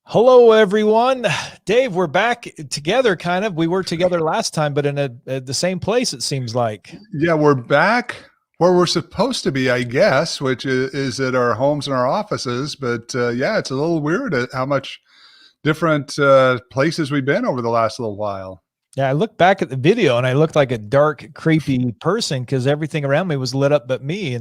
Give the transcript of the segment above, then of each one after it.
Hello, everyone. Dave, we're back together, kind of. We were together last time, but in the same place, it seems like. Yeah, we're back where we're supposed to be, I guess, which is at our homes and our offices. But yeah, it's a little weird at how much different places we've been over the last little while. Yeah, I looked back at the video and I looked like a dark, creepy person because everything around me was lit up but me.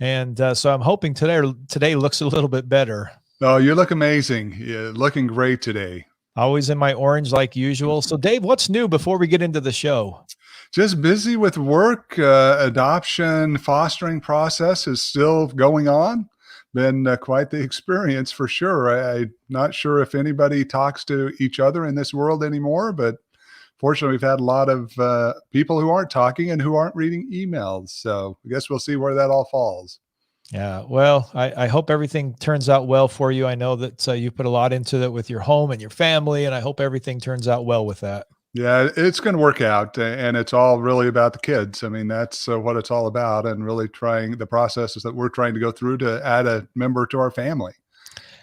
So I'm hoping today looks a little bit better. Oh, you look amazing. You're looking great today. Always in my orange like usual. So, Dave, what's new before we get into the show? Just busy with work. Adoption, fostering process is still going on. Been quite the experience for sure. I'm not sure if anybody talks to each other in this world anymore, but fortunately, we've had a lot of people who aren't talking and who aren't reading emails. So I guess we'll see where that all falls. Yeah, well, I hope everything turns out well for you. I know that you put a lot into that with your home and your family, and I hope everything turns out well with that. Yeah, it's going to work out, and it's all really about the kids. I mean, that's what it's all about, and really trying the processes that we're trying to go through to add a member to our family.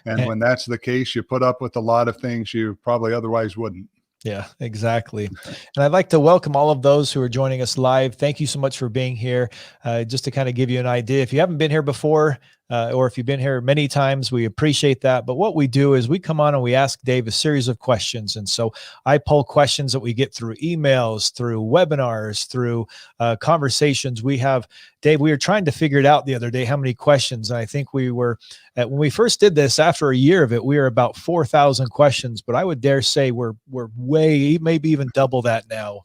And when that's the case, you put up with a lot of things you probably otherwise wouldn't. Yeah, exactly. And I'd like to welcome all of those who are joining us live. Thank you so much for being here. Just to kind of give you an idea, if you haven't been here before, or if you've been here many times, we appreciate that. But what we do is we come on and we ask Dave a series of questions. And so I pull questions that we get through emails, through webinars, through conversations we have. Dave, we were trying to figure it out the other day, how many questions. And I think we were, when we first did this, after a year of it, we were about 4,000 questions. But I would dare say we're way, maybe even double that now.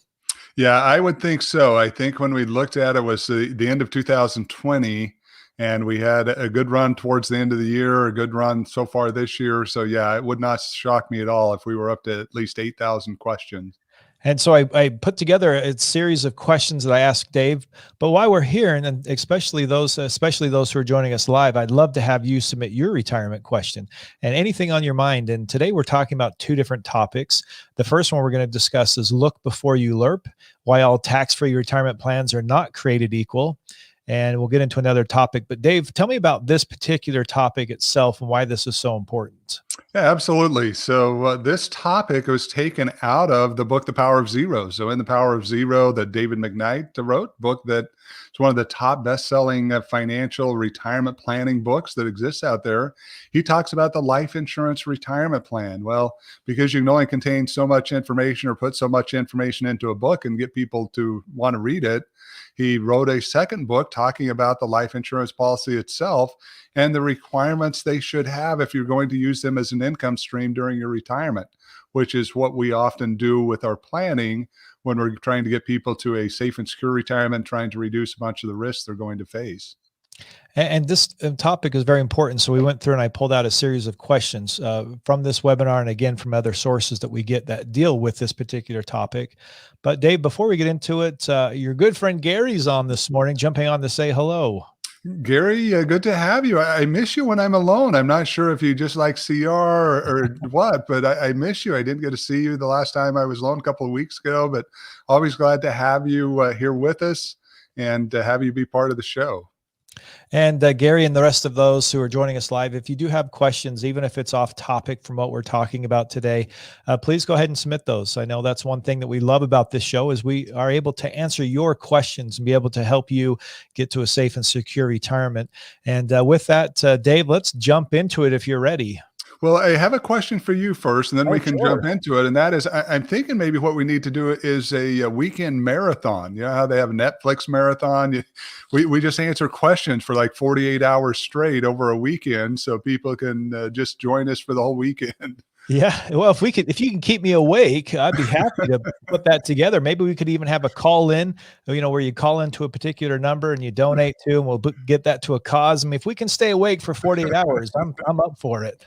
Yeah, I would think so. I think when we looked at it was the end of 2020, and we had a good run towards the end of the year, a good run so far this year. So yeah, it would not shock me at all if we were up to at least 8,000 questions. And so I put together a series of questions that I asked Dave. But while we're here, and especially those who are joining us live, I'd love to have you submit your retirement question and anything on your mind. And today we're talking about two different topics. The first one we're going to discuss is look before you lerp, why all tax-free retirement plans are not created equal. And we'll get into another topic. But Dave, tell me about this particular topic itself and why this is so important. Yeah, absolutely. So this topic was taken out of the book, The Power of Zero. So in The Power of Zero, that David McKnight wrote, book that is one of the top best-selling financial retirement planning books that exists out there. He talks about the life insurance retirement plan. Well, because you can only contain so much information or put so much information into a book and get people to want to read it, he wrote a second book talking about the life insurance policy itself and the requirements they should have if you're going to use them as an income stream during your retirement, which is what we often do with our planning when we're trying to get people to a safe and secure retirement, trying to reduce a bunch of the risks they're going to face. And this topic is very important. So we went through and I pulled out a series of questions from this webinar and again from other sources that we get that deal with this particular topic. But Dave, before we get into it, your good friend Gary's on this morning, jumping on to say hello. Gary, good to have you. I miss you when I'm alone. I'm not sure if you just like CR or what, but I miss you. I didn't get to see you the last time I was alone a couple of weeks ago, but always glad to have you here with us and to have you be part of the show. And Gary and the rest of those who are joining us live, if you do have questions, even if it's off topic from what we're talking about today, please go ahead and submit those. I know that's one thing that we love about this show is we are able to answer your questions and be able to help you get to a safe and secure retirement. And with that, Dave, let's jump into it if you're ready. Well, I have a question for you first, and then we can Sure. jump into it. And that is, I'm thinking maybe what we need to do is a weekend marathon. You know how they have a Netflix marathon? We just answer questions for like 48 hours straight over a weekend so people can just join us for the whole weekend. Yeah, well, if you can keep me awake, I'd be happy to put that together. Maybe we could even have a call in, where you call into a particular number and you donate to, and we'll get that to a cause. I mean, if we can stay awake for 48 hours, I'm up for it.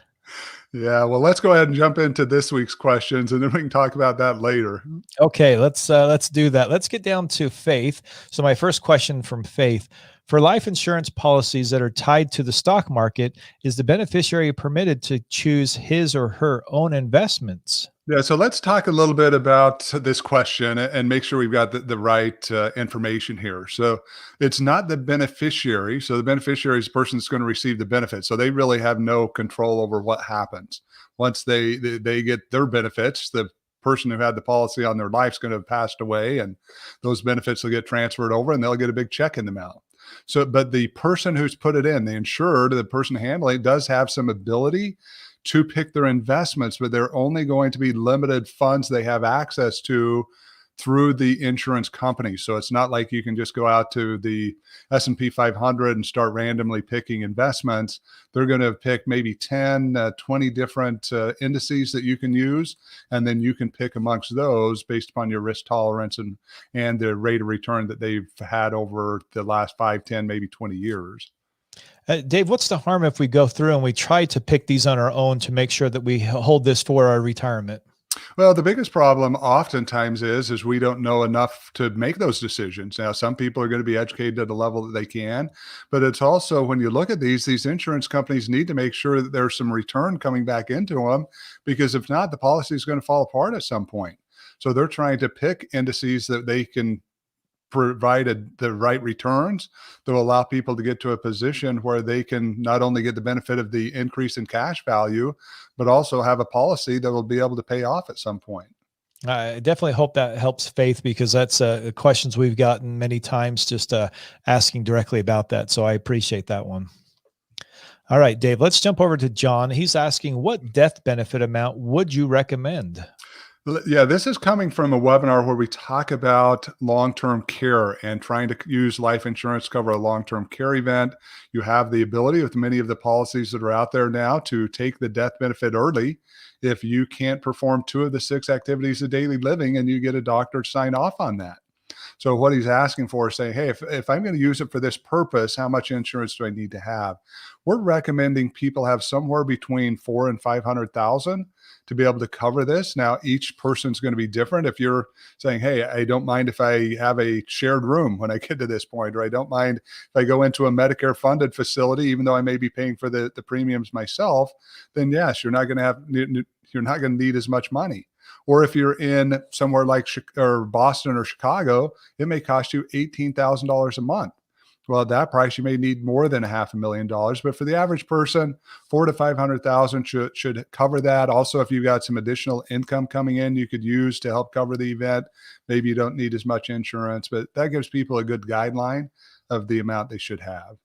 Yeah, well, let's go ahead and jump into this week's questions, and then we can talk about that later. Okay, let's do that. Let's get down to Faith. So my first question from Faith: for life insurance policies that are tied to the stock market, is the beneficiary permitted to choose his or her own investments? Yeah, so let's talk a little bit about this question and make sure we've got the right information here. So it's not the beneficiary. So the beneficiary is the person that's going to receive the benefit. So they really have no control over what happens. once they get their benefits, the person who had the policy on their life is going to have passed away, and those benefits will get transferred over and they'll get a big check in the mail. So, but the person who's put it in, the insured, the person handling it, does have some ability to pick their investments, but they're only going to be limited funds they have access to through the insurance company. So it's not like you can just go out to the S&P 500 and start randomly picking investments. They're going to pick maybe 10, 20 different indices that you can use. And then you can pick amongst those based upon your risk tolerance and the rate of return that they've had over the last 5, 10, maybe 20 years. Dave, what's the harm if we go through and we try to pick these on our own to make sure that we hold this for our retirement? Well, the biggest problem oftentimes is we don't know enough to make those decisions. Now, some people are going to be educated at the level that they can, but it's also, when you look at these insurance companies need to make sure that there's some return coming back into them, because if not, the policy is going to fall apart at some point. So they're trying to pick indices that they can provided the right returns that will allow people to get to a position where they can not only get the benefit of the increase in cash value, but also have a policy that will be able to pay off at some point. I definitely hope that helps Faith, because that's questions we've gotten many times, just asking directly about that. So I appreciate that one. All right, Dave, let's jump over to John. He's asking, what death benefit amount would you recommend? Yeah, this is coming from a webinar where we talk about long-term care and trying to use life insurance to cover a long-term care event. You have the ability with many of the policies that are out there now to take the death benefit early if you can't perform 2 of the 6 activities of daily living, and you get a doctor to sign off on that. So what he's asking for is saying, hey, if I'm going to use it for this purpose, how much insurance do I need to have? We're recommending people have somewhere between 400,000 and 500,000 to be able to cover this. Now, each person's going to be different. If you're saying, hey, I don't mind if I have a shared room when I get to this point, or I don't mind if I go into a Medicare funded facility, even though I may be paying for the premiums myself, then yes, you're not going to need as much money. Or if you're in somewhere like Boston or Chicago, it may cost you $18,000 a month. Well, at that price, you may need more than $500,000. But for the average person, 400,000 to 500,000 should cover that. Also, if you've got some additional income coming in, you could use to help cover the event. Maybe you don't need as much insurance, but that gives people a good guideline of the amount they should have.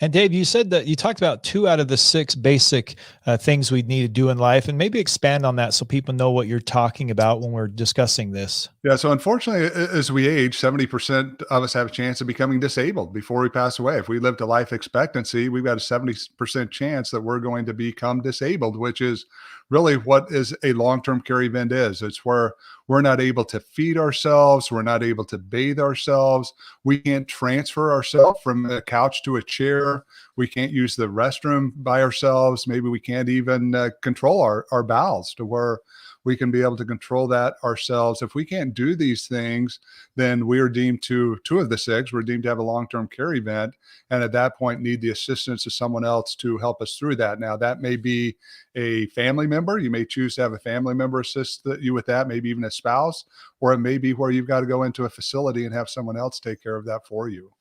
And Dave, you said that you talked about 2 out of the 6 basic things we need to do in life, and maybe expand on that so people know what you're talking about when we're discussing this. Yeah. So unfortunately, as we age, 70% of us have a chance of becoming disabled before we pass away. If we live to life expectancy, we've got a 70% chance that we're going to become disabled, which is really what is a long-term care event is. It's where we're not able to feed ourselves. We're not able to bathe ourselves. We can't transfer ourselves from a couch to a chair. We can't use the restroom by ourselves. Maybe we can't even control our bowels to where we can be able to control that ourselves. If we can't do these things, then we are deemed to 2 of the 6, we're deemed to have a long-term care event. And at that point, need the assistance of someone else to help us through that. Now, that may be a family member. You may choose to have a family member assist you with that, maybe even a spouse, or it may be where you've got to go into a facility and have someone else take care of that for you.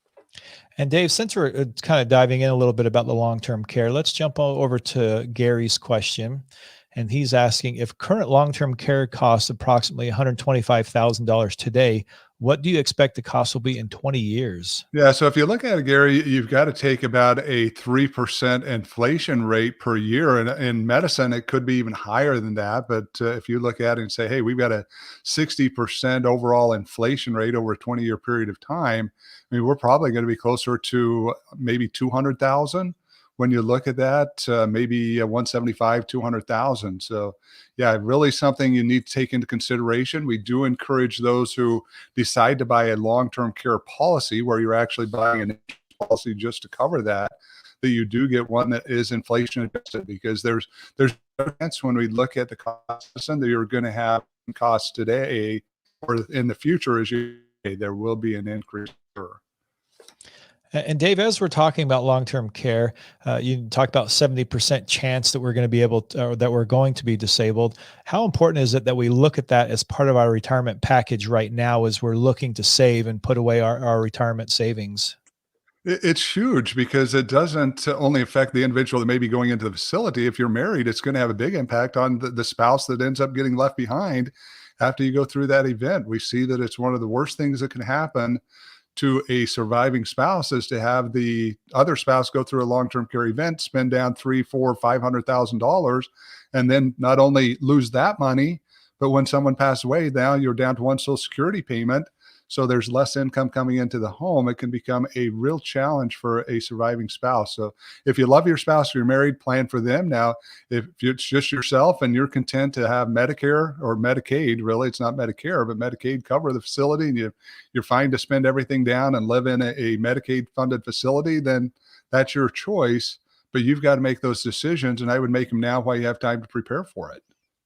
And Dave, since we're kind of diving in a little bit about the long-term care, let's jump over to Gary's question. And he's asking, if current long-term care costs approximately $125,000 today, what do you expect the cost will be in 20 years? Yeah. So if you look at it, Gary, you've got to take about a 3% inflation rate per year. And in medicine, it could be even higher than that. But if you look at it and say, hey, we've got a 60% overall inflation rate over a 20-year period of time, I mean, we're probably going to be closer to maybe 200,000. When you look at that, maybe 175, 200,000. So yeah, really something you need to take into consideration. We do encourage those who decide to buy a long-term care policy where you're actually buying an policy just to cover that you do get one that is inflation adjusted, because there's a chance when we look at the cost that you're going to have costs today or in the future, there will be an increase. And Dave, as we're talking about long-term care, you talk about 70% chance that we're going to be able to, or that we're going to be disabled. How important is it that we look at that as part of our retirement package right now as we're looking to save and put away our retirement savings? It's huge because it doesn't only affect the individual that may be going into the facility. If you're married, it's going to have a big impact on the spouse that ends up getting left behind after you go through that event. We see that it's one of the worst things that can happen to a surviving spouse is to have the other spouse go through a long-term care event, spend down three, four, $500,000, and then not only lose that money, but when someone passed away, now you're down to one Social Security payment. So there's less income coming into the home. It can become a real challenge for a surviving spouse. So if you love your spouse, if you're married, plan for them. Now, if it's just yourself and you're content to have Medicare or Medicaid, really, it's not Medicare, but Medicaid cover the facility, and you're fine to spend everything down and live in a Medicaid funded facility, then that's your choice. But you've got to make those decisions, and I would make them now while you have time to prepare for it.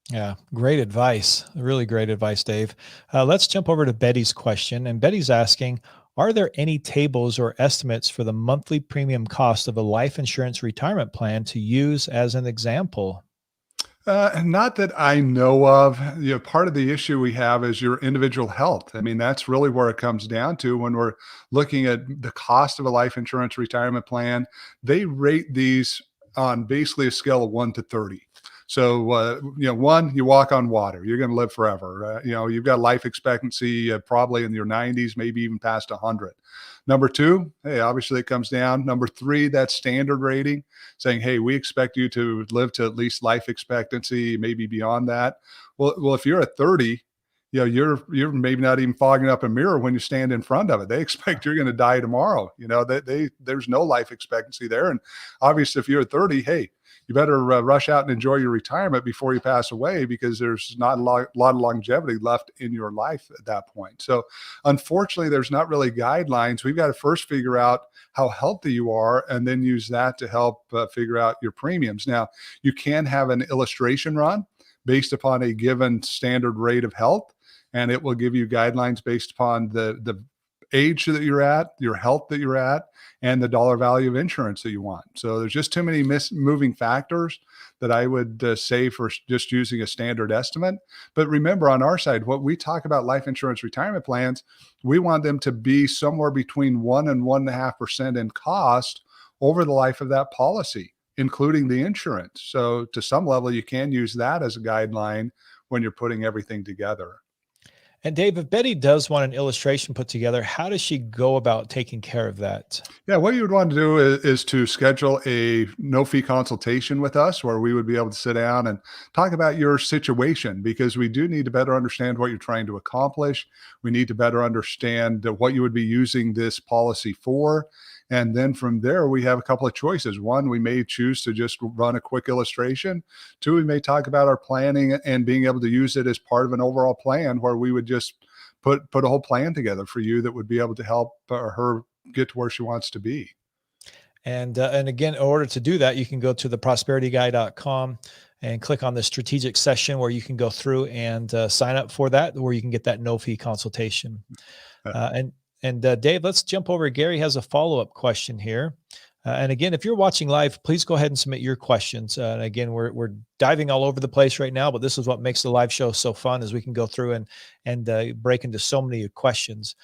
Yeah, great advice. Really great advice, Dave. Let's jump over to Betty's question. And Betty's asking, are there any tables or estimates for the monthly premium cost of a life insurance retirement plan to use as an example? Not that I know of. Part of the issue we have is your individual health. I mean, that's really where it comes down to when we're looking at the cost of a life insurance retirement plan. They rate these on basically a scale of 1 to 30. So, one, you walk on water, you're going to live forever. You've got life expectancy probably in your 90s, maybe even past 100. Number two, hey, obviously it comes down. Number three, that standard rating saying, hey, we expect you to live to at least life expectancy, maybe beyond that. Well, if you're at 30, you're maybe not even fogging up a mirror when you stand in front of it. They expect you're going to die tomorrow. There's no life expectancy there. And obviously, if you're at 30, hey, you better rush out and enjoy your retirement before you pass away, because there's not a lot of longevity left in your life at that point. So unfortunately, there's not really guidelines. We've got to first figure out how healthy you are and then use that to help figure out your premiums. Now, you can have an illustration run based upon a given standard rate of health, and it will give you guidelines based upon the age that you're at, your health that you're at, and the dollar value of insurance that you want. So there's just too many moving factors that I would say for just using a standard estimate. But remember, on our side, what we talk about life insurance retirement plans, we want them to be somewhere between 1 and 1.5% in cost over the life of that policy, including the insurance. So to some level, you can use that as a guideline when you're putting everything together. And Dave, if Betty does want an illustration put together, how does she go about taking care of that? Yeah, what you would want to do is to schedule a no-fee consultation with us where we would be able to sit down and talk about your situation, because we do need to better understand what you're trying to accomplish. We need to better understand what you would be using this policy for. And then from there, we have a couple of choices. One, we may choose to just run a quick illustration. Two, we may talk about our planning and being able to use it as part of an overall plan where we would just put a whole plan together for you that would be able to help her get to where she wants to be. And again, in order to do that, you can go to theprosperityguy.com and click on the strategic session where you can go through and sign up for that, where you can get that no fee consultation. And Dave, let's jump over. Gary has a follow-up question here. And again, if you're watching live, please go ahead and submit your questions. And again, we're diving all over the place right now, but this is what makes the live show so fun, is we can go through and break into so many questions.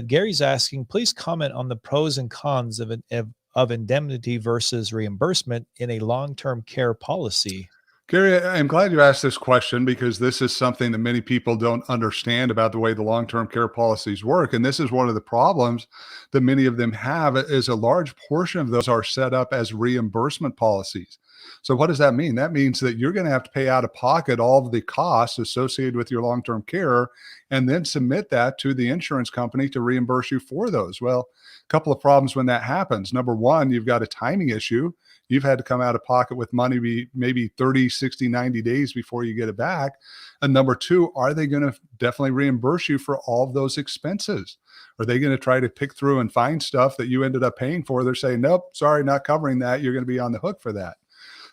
Gary's asking, please comment on the pros and cons of indemnity versus reimbursement in a long-term care policy. Gary, I'm glad you asked this question, because this is something that many people don't understand about the way the long-term care policies work. And this is one of the problems that many of them have, is a large portion of those are set up as reimbursement policies. So what does that mean? That means that you're going to have to pay out of pocket all of the costs associated with your long-term care and then submit that to the insurance company to reimburse you for those. Well, a couple of problems when that happens. Number one, you've got a timing issue. You've had to come out of pocket with money maybe 30, 60, 90 days before you get it back. And number two, are they going to definitely reimburse you for all of those expenses? Are they going to try to pick through and find stuff that you ended up paying for? They're saying, nope, sorry, not covering that. You're going to be on the hook for that.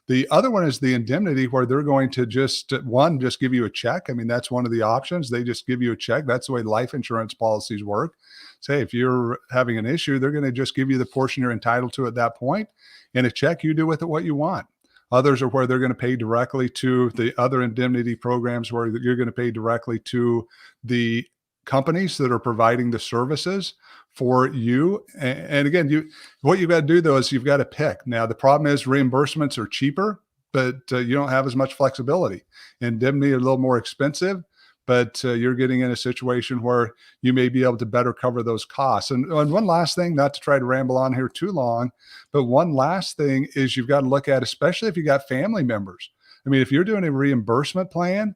The other one is the indemnity, where they're going to just give you a check. I mean, that's one of the options. They just give you a check. That's the way life insurance policies work. Say, if you're having an issue, they're going to just give you the portion you're entitled to at that point. And a check, you do with it what you want. Others are where they're going to pay directly to the other indemnity programs, where you're going to pay directly to the companies that are providing the services for you. And again, what you've got to do though is you've got to pick. Now the problem is reimbursements are cheaper, but you don't have as much flexibility. Indemnity are a little more expensive, but you're getting in a situation where you may be able to better cover those costs. And one last thing, not to try to ramble on here too long, but one last thing is you've got to look at, especially if you got family members. I mean, if you're doing a reimbursement plan,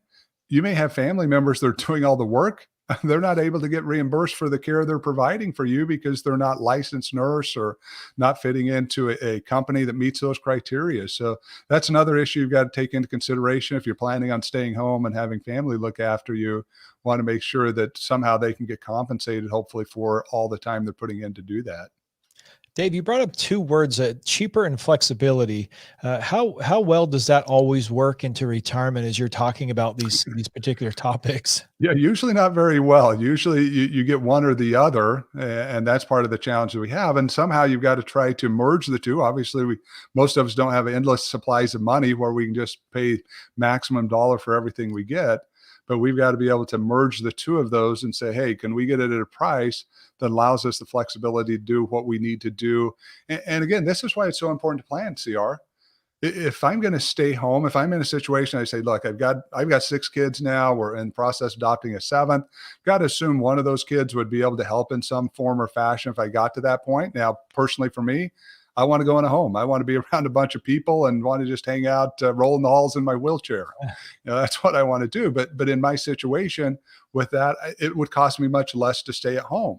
you may have family members that are doing all the work. They're not able to get reimbursed for the care they're providing for you because they're not licensed nurse or not fitting into a company that meets those criteria. So that's another issue you've got to take into consideration. If you're planning on staying home and having family look after you, want to make sure that somehow they can get compensated, hopefully, for all the time they're putting in to do that. Dave, you brought up two words, cheaper and flexibility. How well does that always work into retirement as you're talking about these particular topics? Yeah, usually not very well. Usually you get one or the other, and that's part of the challenge that we have. And somehow you've got to try to merge the two. Obviously, most of us don't have endless supplies of money where we can just pay maximum dollar for everything we get. But we've got to be able to merge the two of those and say, hey, can we get it at a price that allows us the flexibility to do what we need to do? And again, this is why it's so important to plan, CR. If I'm going to stay home, if I'm in a situation, I say, look, I've got 6 kids now. We're in the process of adopting a 7th. Got to assume one of those kids would be able to help in some form or fashion if I got to that point. Now, personally for me, I want to go in a home. I want to be around a bunch of people and want to just hang out, rolling the halls in my wheelchair. That's what I want to do. But in my situation with that, it would cost me much less to stay at home.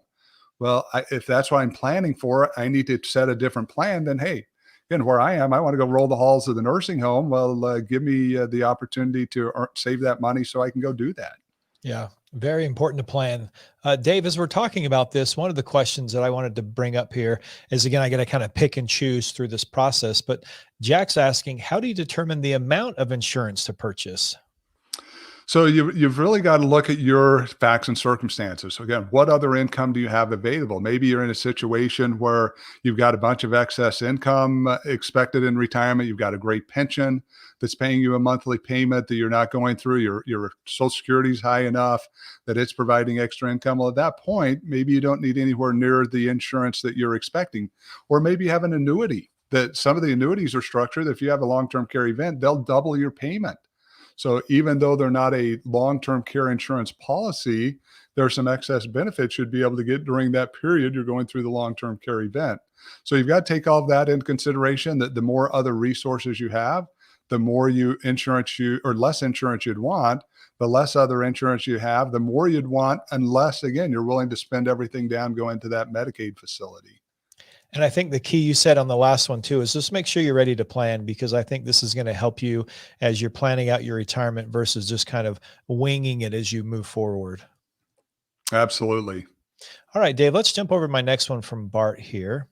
Well, if that's what I'm planning for, I need to set a different plan. Then, hey, again, where I am, I want to go roll the halls of the nursing home. Well, give me the opportunity to save that money so I can go do that. Yeah, very important to plan. Dave, as we're talking about this, one of the questions that I wanted to bring up here is, again, I got to kind of pick and choose through this process, but Jack's asking, how do you determine the amount of insurance to purchase? So you've really got to look at your facts and circumstances. So again, what other income do you have available? Maybe you're in a situation where you've got a bunch of excess income expected in retirement. You've got a great pension that's paying you a monthly payment that you're not going through. Your Social Security is high enough that it's providing extra income. Well, at that point, maybe you don't need anywhere near the insurance that you're expecting. Or maybe you have an annuity that some of the annuities are structured. If you have a long-term care event, they'll double your payment. So even though they're not a long-term care insurance policy, there are some excess benefits you'd be able to get during that period you're going through the long-term care event. So you've got to take all of that into consideration, that the more other resources you have, the more less insurance you'd want, the less other insurance you have, the more you'd want, unless, again, you're willing to spend everything down, go into that Medicaid facility. And I think the key you said on the last one too, is just make sure you're ready to plan, because I think this is going to help you as you're planning out your retirement versus just kind of winging it as you move forward. Absolutely. All right, Dave, let's jump over to my next one from Bart here.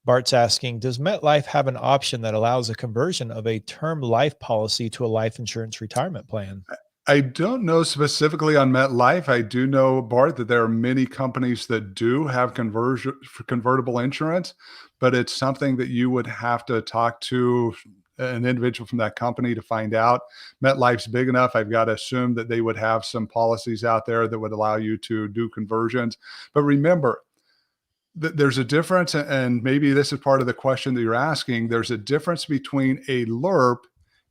Bart's asking, does MetLife have an option that allows a conversion of a term life policy to a life insurance retirement plan? I don't know specifically on MetLife. I do know, Bart, that there are many companies that do have convertible insurance, but it's something that you would have to talk to an individual from that company to find out. MetLife's big enough. I've got to assume that they would have some policies out there that would allow you to do conversions. But remember, there's a difference, and maybe this is part of the question that you're asking. There's a difference between a LIRP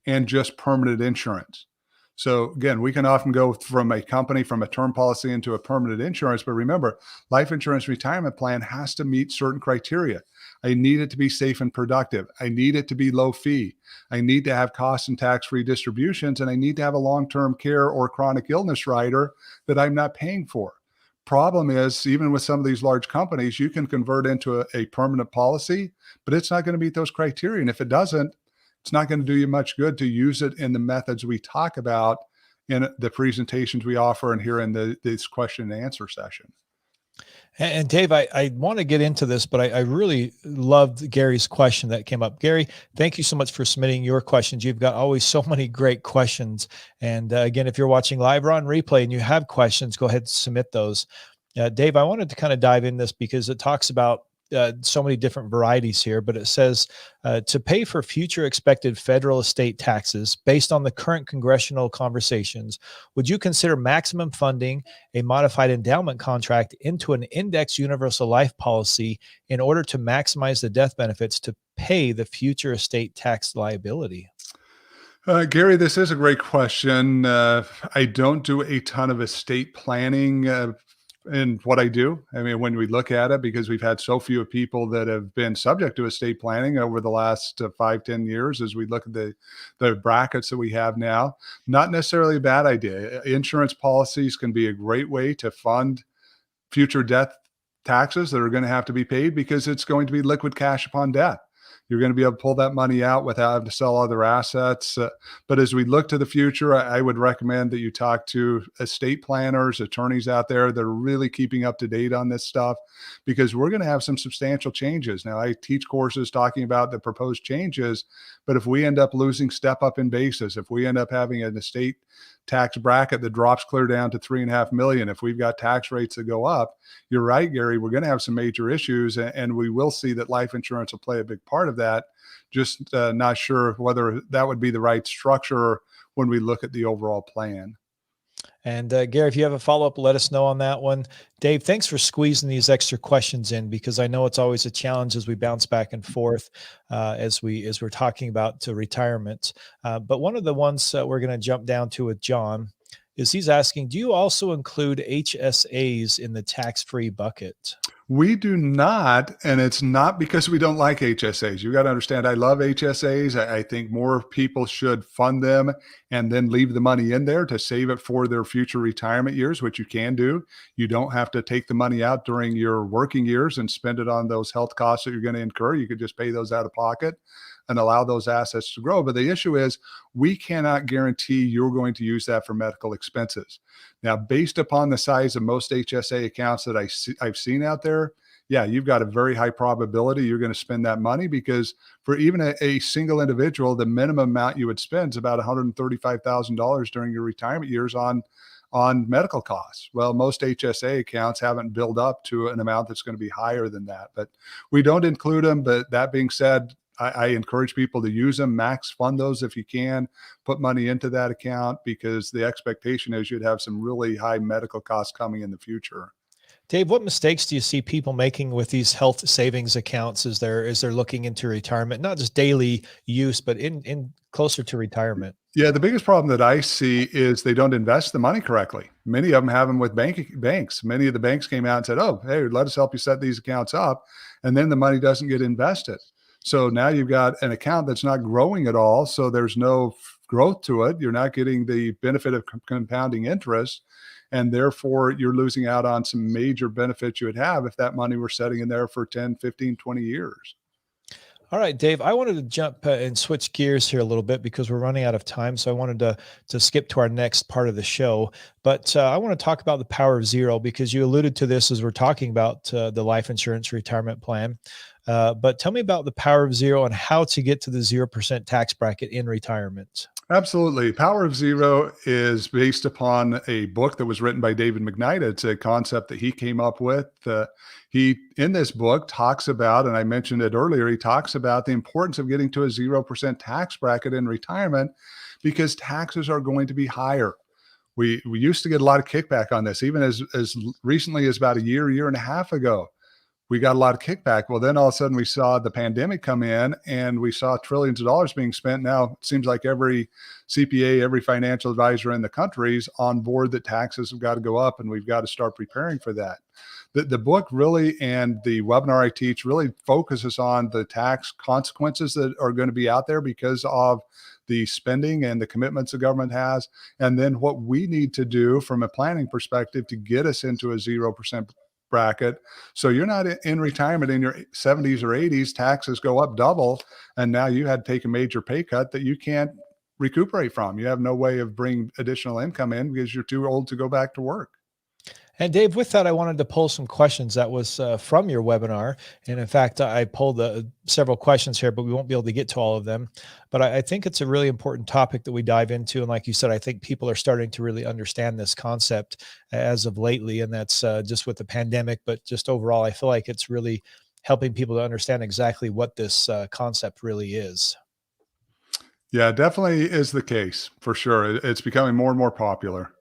and just permanent insurance. So again, we can often go from a company, from a term policy into a permanent insurance. But remember, life insurance retirement plan has to meet certain criteria. I need it to be safe and productive. I need it to be low fee. I need to have cost and tax-free distributions. And I need to have a long-term care or chronic illness rider that I'm not paying for. Problem is, even with some of these large companies, you can convert into a permanent policy, but it's not going to meet those criteria. And if it doesn't, it's not going to do you much good to use it in the methods we talk about in the presentations we offer and here in this question and answer session. And Dave, I want to get into this, but I really loved Gary's question that came up. Gary, thank you so much for submitting your questions. You've got always so many great questions. And again, if you're watching live or on replay and you have questions, go ahead and submit those. Dave, I wanted to kind of dive in this because it talks about so many different varieties here, but it says to pay for future expected federal estate taxes based on the current congressional conversations, would you consider maximum funding a modified endowment contract into an index universal life policy in order to maximize the death benefits to pay the future estate tax liability? Gary, this is a great question. I don't do a ton of estate planning in what I do. I mean, when we look at it, because we've had so few people that have been subject to estate planning over the last 5, 10 years, as we look at the brackets that we have now, not necessarily a bad idea. Insurance policies can be a great way to fund future death taxes that are going to have to be paid because it's going to be liquid cash upon death. You're going to be able to pull that money out without having to sell other assets. But as we look to the future, I would recommend that you talk to estate planners, attorneys out there that are really keeping up to date on this stuff, because we're going to have some substantial changes. Now, I teach courses talking about the proposed changes, but if we end up losing step up in basis, if we end up having an estate tax bracket that drops clear down to 3.5 million, if we've got tax rates that go up, you're right, Gary, we're going to have some major issues, and we will see that life insurance will play a big part of that. Just not sure whether that would be the right structure when we look at the overall plan. And Gary, if you have a follow-up, let us know on that one. Dave, thanks for squeezing these extra questions in, because I know it's always a challenge as we bounce back and forth as we're talking about to retirement. But one of the ones we're going to jump down to with John is he's asking, do you also include HSAs in the tax-free bucket? We do not, and it's not because we don't like HSAs. You got to understand, I love HSAs. I think more people should fund them and then leave the money in there to save it for their future retirement years, which you can do. You don't have to take the money out during your working years and spend it on those health costs that you're going to incur. You could just pay those out of pocket and allow those assets to grow. But the issue is we cannot guarantee you're going to use that for medical expenses. Now, based upon the size of most HSA accounts that I've seen out there, yeah, you've got a very high probability you're going to spend that money, because for even a single individual, the minimum amount you would spend is about $135,000 during your retirement years on medical costs. Well, most HSA accounts haven't built up to an amount that's going to be higher than that, but we don't include them. But that being said, I encourage people to use them, max fund those if you can, put money into that account, because the expectation is you'd have some really high medical costs coming in the future. Dave, what mistakes do you see people making with these health savings accounts as they're looking into retirement, not just daily use, but in closer to retirement? Yeah, the biggest problem that I see is they don't invest the money correctly. Many of them have them with banks. Many of the banks came out and said, oh, hey, let us help you set these accounts up. And then the money doesn't get invested. So now you've got an account that's not growing at all. So there's no growth to it. You're not getting the benefit of compounding interest. And therefore, you're losing out on some major benefits you would have if that money were sitting in there for 10, 15, 20 years. All right, Dave, I wanted to jump and switch gears here a little bit because we're running out of time. So I wanted to skip to our next part of the show. But I want to talk about the power of zero, because you alluded to this as we're talking about the life insurance retirement plan. But tell me about the power of zero and how to get to the 0% tax bracket in retirement. Absolutely. Power of Zero is based upon a book that was written by David McKnight. It's a concept that he came up with. He, in this book, talks about, and I mentioned it earlier, he talks about the importance of getting to a 0% tax bracket in retirement, because taxes are going to be higher. We used to get a lot of kickback on this, even as recently as about a year and a half ago. We got a lot of kickback. Well, then all of a sudden we saw the pandemic come in and we saw trillions of dollars being spent. Now it seems like every CPA, every financial advisor in the country is on board that taxes have got to go up, and we've got to start preparing for that. The book really, and the webinar I teach, really focuses on the tax consequences that are going to be out there because of the spending and the commitments the government has, and then what we need to do from a planning perspective to get us into a 0% bracket. So you're not in retirement in your 70s or 80s, taxes go up double, and now you had to take a major pay cut that you can't recuperate from. You have no way of bringing additional income in because you're too old to go back to work. And Dave, with that, I wanted to pull some questions that was from your webinar. And in fact, I pulled several questions here, but we won't be able to get to all of them. But I think it's a really important topic that we dive into. And like you said, I think people are starting to really understand this concept as of lately. And that's just with the pandemic, but just overall, I feel like it's really helping people to understand exactly what this concept really is. Yeah, definitely is the case for sure. It's becoming more and more popular.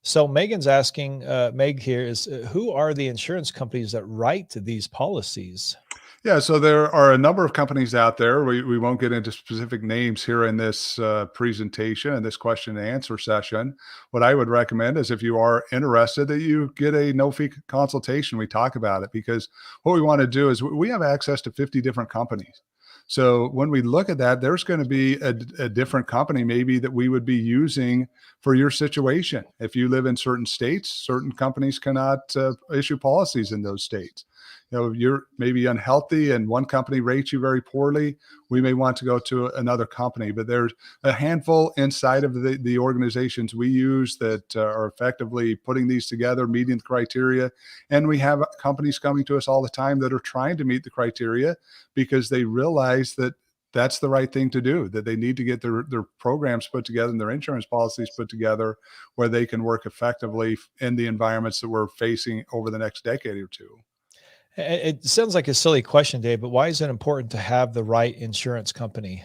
So Megan's asking, Meg here is, who are the insurance companies that write these policies? Yeah, so there are a number of companies out there. We won't get into specific names here in this presentation and this question and answer session. What I would recommend is if you are interested that you get a no fee consultation. We talk about it because what we want to do is we have access to 50 different companies. So when we look at that, there's going to be a different company maybe that we would be using for your situation. If you live in certain states, certain companies cannot issue policies in those states. You're maybe unhealthy and one company rates you very poorly, we may want to go to another company. But there's a handful inside of the organizations we use that are effectively putting these together, meeting the criteria. And we have companies coming to us all the time that are trying to meet the criteria because they realize that that's the right thing to do, that they need to get their programs put together and their insurance policies put together where they can work effectively in the environments that we're facing over the next decade or two. It sounds like a silly question, Dave, but why is it important to have the right insurance company?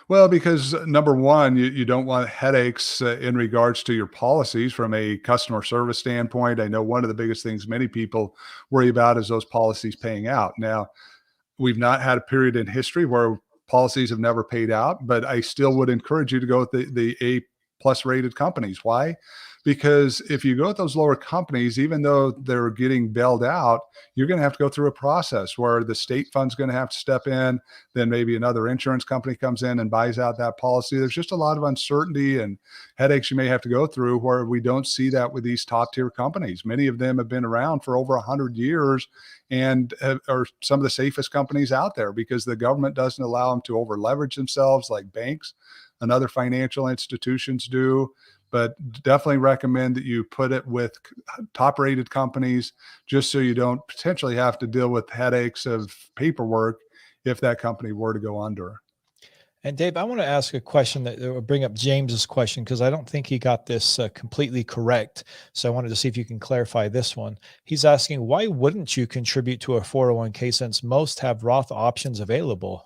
Well, because number one, you don't want headaches in regards to your policies from a customer service standpoint. I know one of the biggest things many people worry about is those policies paying out. Now, we've not had a period in history where policies have never paid out, but I still would encourage you to go with the A plus rated companies. Why? Because if you go with those lower companies, even though they're getting bailed out, you're going to have to go through a process where the state fund's going to have to step in. Then maybe another insurance company comes in and buys out that policy. There's just a lot of uncertainty and headaches you may have to go through where we don't see that with these top tier companies. Many of them have been around for over 100 years and are some of the safest companies out there because the government doesn't allow them to over leverage themselves like banks and other financial institutions do. But definitely recommend that you put it with top rated companies just so you don't potentially have to deal with headaches of paperwork if that company were to go under. And Dave, I want to ask a question that will bring up James's question because I don't think he got this completely correct. So I wanted to see if you can clarify this one. He's asking, why wouldn't you contribute to a 401k since most have Roth options available?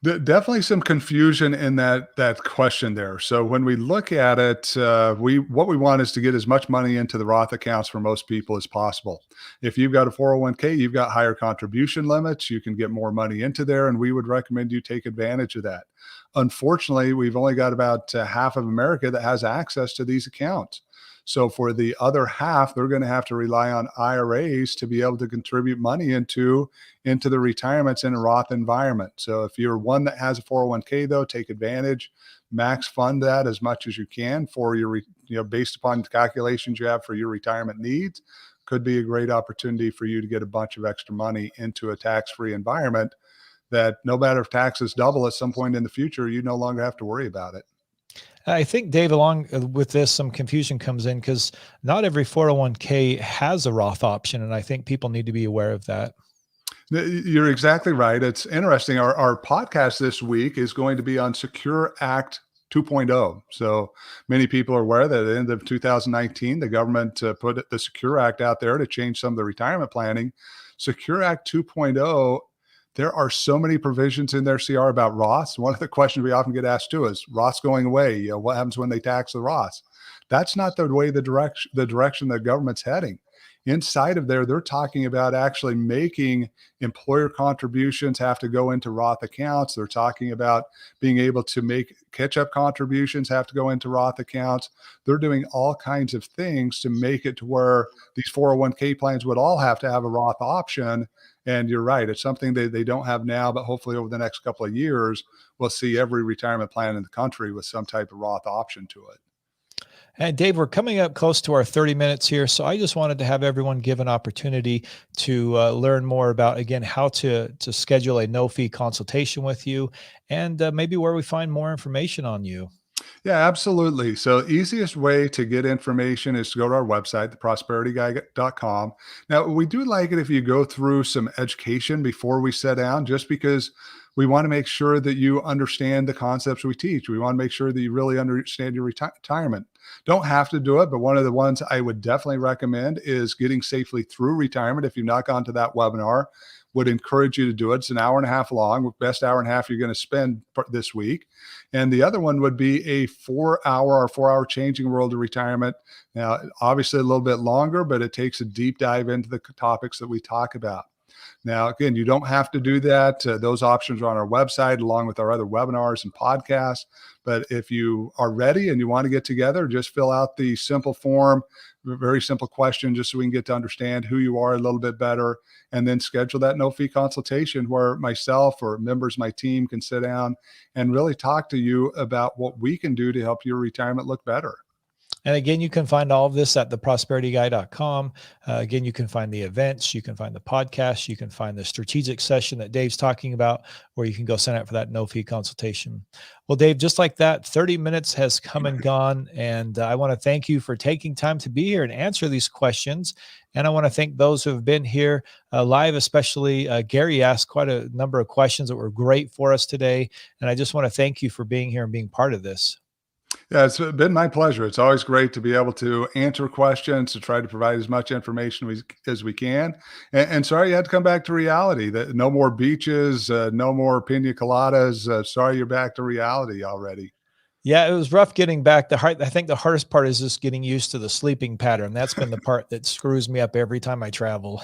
Definitely some confusion in that question there. So when we look at it, what we want is to get as much money into the Roth accounts for most people as possible. If you've got a 401k, you've got higher contribution limits, you can get more money into there, and we would recommend you take advantage of that. Unfortunately, we've only got about half of America that has access to these accounts. So for the other half, they're going to have to rely on IRAs to be able to contribute money into the retirements in a Roth environment. So if you're one that has a 401k though, take advantage, max fund that as much as you can for your, based upon the calculations you have for your retirement needs. Could be a great opportunity for you to get a bunch of extra money into a tax-free environment that no matter if taxes double at some point in the future, you no longer have to worry about it. I think, Dave, along with this, some confusion comes in because not every 401k has a Roth option. And I think people need to be aware of that. You're exactly right. It's interesting. Our podcast this week is going to be on Secure Act 2.0. So many people are aware that at the end of 2019, the government put the Secure Act out there to change some of the retirement planning. Secure Act 2.0, there are so many provisions in there, CR, about Roths. One of the questions we often get asked too is Roths going away. What happens when they tax the Roths? That's not the way the direction the government's heading. Inside of there, they're talking about actually making employer contributions have to go into Roth accounts. They're talking about being able to make catch-up contributions have to go into Roth accounts. They're doing all kinds of things to make it to where these 401k plans would all have to have a Roth option. And you're right, it's something they don't have now, but hopefully over the next couple of years, we'll see every retirement plan in the country with some type of Roth option to it. And Dave, we're coming up close to our 30 minutes here. So I just wanted to have everyone give an opportunity to learn more about, again, how to schedule a no-fee consultation with you and maybe where we find more information on you. Yeah, absolutely. So easiest way to get information is to go to our website, theprosperityguy.com. Now, we do like it if you go through some education before we sit down, just because we want to make sure that you understand the concepts we teach. We want to make sure that you really understand your retirement. Don't have to do it, but one of the ones I would definitely recommend is getting safely through retirement. If you've not gone to that webinar, would encourage you to do it. It's an hour and a half long, best hour and a half you're going to spend this week. And the other one would be a 4-hour Changing World of Retirement. Now, obviously a little bit longer, but it takes a deep dive into the topics that we talk about. Now, again, you don't have to do that. Those options are on our website, along with our other webinars and podcasts. But if you are ready and you want to get together, just fill out the simple form, very simple question, just so we can get to understand who you are a little bit better, and then schedule that no-fee consultation where myself or members of my team can sit down and really talk to you about what we can do to help your retirement look better. And again, you can find all of this at theprosperityguy.com. Again, you can find the events, you can find the podcast, you can find the strategic session that Dave's talking about, where you can go sign up for that no-fee consultation. Well, Dave, just like that, 30 minutes has come and gone. And I want to thank you for taking time to be here and answer these questions. And I want to thank those who have been here live, especially Gary asked quite a number of questions that were great for us today. And I just want to thank you for being here and being part of this. Yeah, it's been my pleasure. It's always great to be able to answer questions, to try to provide as much information as we can. And sorry you had to come back to reality. That no more beaches, no more pina coladas. Sorry you're back to reality already. Yeah, it was rough getting back. I think the hardest part is just getting used to the sleeping pattern. That's been the part that screws me up every time I travel.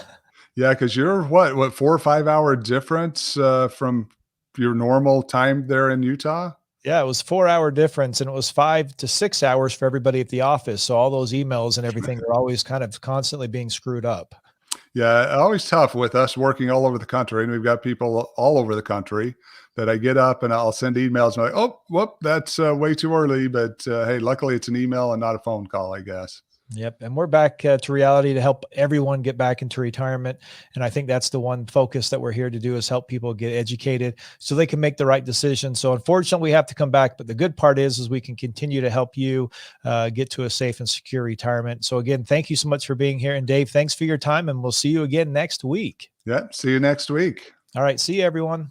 Yeah, because you're what 4 or 5 hour difference from your normal time there in Utah? Yeah, it was 4-hour difference, and it was 5 to 6 hours for everybody at the office. So all those emails and everything are always kind of constantly being screwed up. Yeah, always tough with us working all over the country, and we've got people all over the country that I get up and I'll send emails and I'm like, oh, whoop, that's way too early. But hey, luckily it's an email and not a phone call, I guess. Yep. And we're back to reality to help everyone get back into retirement. And I think that's the one focus that we're here to do, is help people get educated so they can make the right decision. So unfortunately, we have to come back. But the good part is we can continue to help you get to a safe and secure retirement. So again, thank you so much for being here. And Dave, thanks for your time. And we'll see you again next week. Yeah. See you next week. All right. See you, everyone.